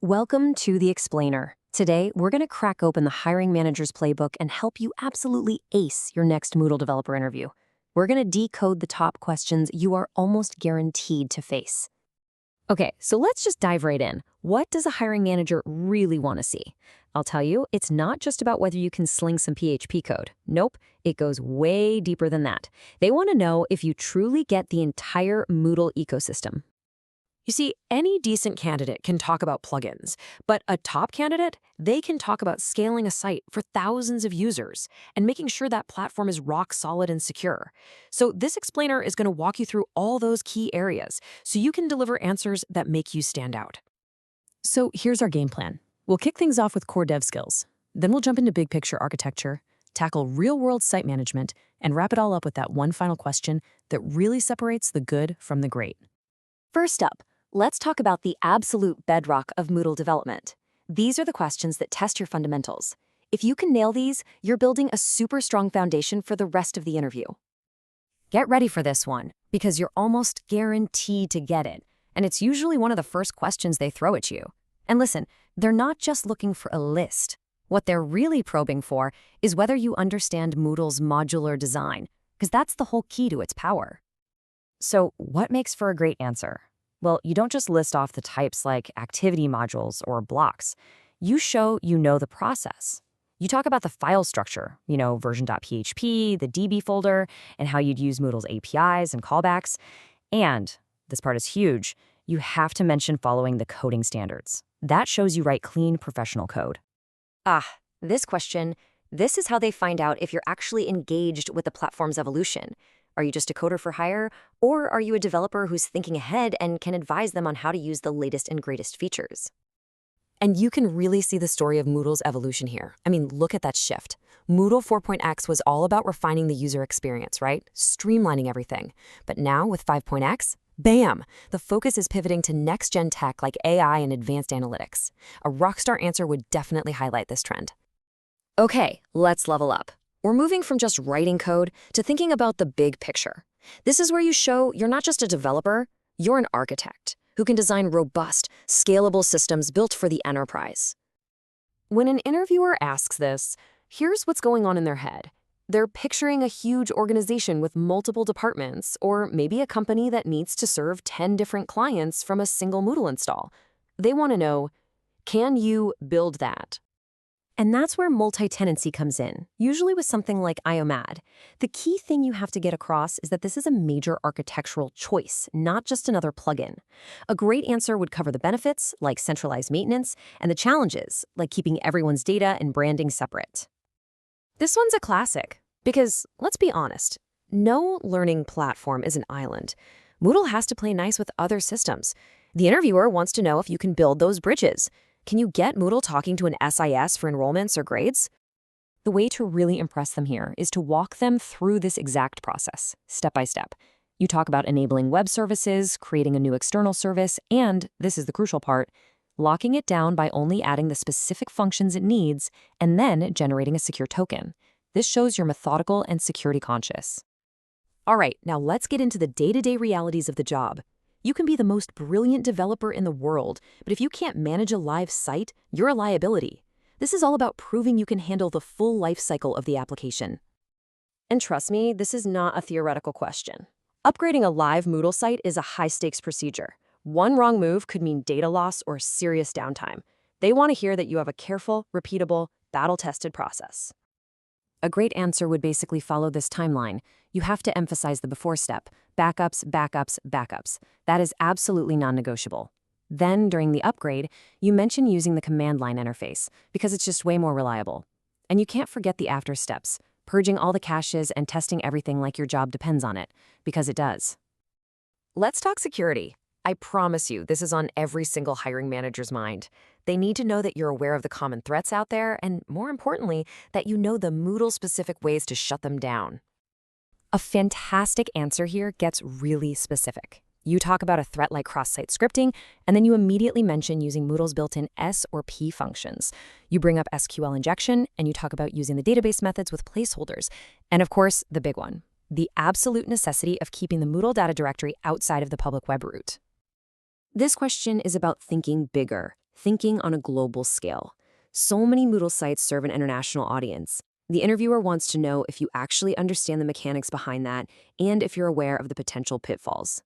Welcome to The Explainer. Today, we're going to crack open the hiring manager's playbook and help you absolutely ace your next Moodle developer interview. We're going to decode the top questions you are almost guaranteed to face. Okay, so let's just dive right in. What does a hiring manager really want to see? I'll tell you, it's not just about whether you can sling some PHP code. Nope, it goes way deeper than that. They want to know if you truly get the entire Moodle ecosystem. You see, any decent candidate can talk about plugins, but a top candidate, they can talk about scaling a site for thousands of users and making sure that platform is rock solid and secure. So this explainer is going to walk you through all those key areas so you can deliver answers that make you stand out. So here's our game plan. We'll kick things off with core dev skills. Then we'll jump into big picture architecture, tackle real-world site management, and wrap it all up with that one final question that really separates the good from the great. First up, let's talk about the absolute bedrock of Moodle development. These are the questions that test your fundamentals. If you can nail these, you're building a super strong foundation for the rest of the interview. Get ready for this one, because you're almost guaranteed to get it, and it's usually one of the first questions they throw at you. And listen, they're not just looking for a list. What they're really probing for is whether you understand Moodle's modular design, because that's the whole key to its power. So what makes for a great answer? Well, you don't just list off the types like activity modules or blocks. You show you know the process. You talk about the file structure, version.php, the DB folder, and how you'd use Moodle's APIs and callbacks. And, this part is huge, you have to mention following the coding standards. That shows you write clean professional code. This question, this is how they find out if you're actually engaged with the platform's evolution. Are you just a coder for hire, or are you a developer who's thinking ahead and can advise them on how to use the latest and greatest features? And you can really see the story of Moodle's evolution here. I mean, look at that shift. Moodle 4.x was all about refining the user experience, right? Streamlining everything. But now with 5.x, bam! The focus is pivoting to next-gen tech like AI and advanced analytics. A rockstar answer would definitely highlight this trend. Okay, let's level up. We're moving from just writing code to thinking about the big picture. This is where you show you're not just a developer, you're an architect who can design robust, scalable systems built for the enterprise. When an interviewer asks this, here's what's going on in their head. They're picturing a huge organization with multiple departments, or maybe a company that needs to serve 10 different clients from a single Moodle install. They want to know, can you build that? And that's where multi-tenancy comes in, usually with something like IOMAD. The key thing you have to get across is that this is a major architectural choice, not just another plugin. A great answer would cover the benefits, like centralized maintenance, and the challenges, like keeping everyone's data and branding separate. This one's a classic, because let's be honest, no learning platform is an island. Moodle has to play nice with other systems. The interviewer wants to know if you can build those bridges. Can you get Moodle talking to an SIS for enrollments or grades? The way to really impress them here is to walk them through this exact process, step by step. You talk about enabling web services, creating a new external service, and, this is the crucial part, locking it down by only adding the specific functions it needs and then generating a secure token. This shows you're methodical and security conscious. All right, now let's get into the day-to-day realities of the job. You can be the most brilliant developer in the world, but if you can't manage a live site, you're a liability. This is all about proving you can handle the full life cycle of the application. And trust me, this is not a theoretical question. Upgrading a live Moodle site is a high-stakes procedure. One wrong move could mean data loss or serious downtime. They want to hear that you have a careful, repeatable, battle-tested process. A great answer would basically follow this timeline. You have to emphasize the before step. Backups, backups, backups. That is absolutely non-negotiable. Then, during the upgrade, you mention using the command line interface, because it's just way more reliable. And you can't forget the after steps, purging all the caches and testing everything like your job depends on it, because it does. Let's talk security. I promise you, this is on every single hiring manager's mind. They need to know that you're aware of the common threats out there, and more importantly, that you know the Moodle-specific ways to shut them down. A fantastic answer here gets really specific. You talk about a threat like cross-site scripting, and then you immediately mention using Moodle's built-in S or P functions. You bring up SQL injection, and you talk about using the database methods with placeholders. And of course, the big one, the absolute necessity of keeping the Moodle data directory outside of the public web root. This question is about thinking bigger. thinking on a global scale. So many Moodle sites serve an international audience. The interviewer wants to know if you actually understand the mechanics behind that and if you're aware of the potential pitfalls.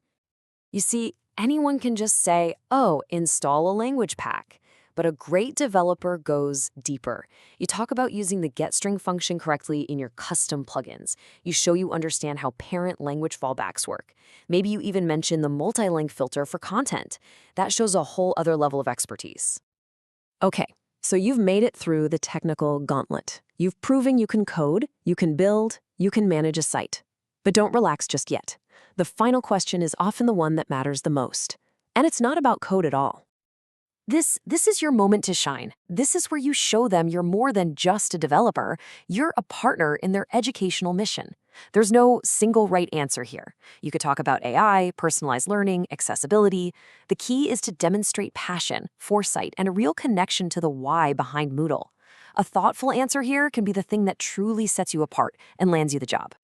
You see, anyone can just say, oh, install a language pack. But a great developer goes deeper. You talk about using the getString function correctly in your custom plugins. You show you understand how parent language fallbacks work. Maybe you even mention the multi-link filter for content. That shows a whole other level of expertise. Okay, so you've made it through the technical gauntlet. You've proven you can code, you can build, you can manage a site. But don't relax just yet. The final question is often the one that matters the most. And it's not about code at all. This is your moment to shine. This is where you show them you're more than just a developer. You're a partner in their educational mission. There's no single right answer here. You could talk about AI, personalized learning, accessibility. The key is to demonstrate passion, foresight, and a real connection to the why behind Moodle. A thoughtful answer here can be the thing that truly sets you apart and lands you the job.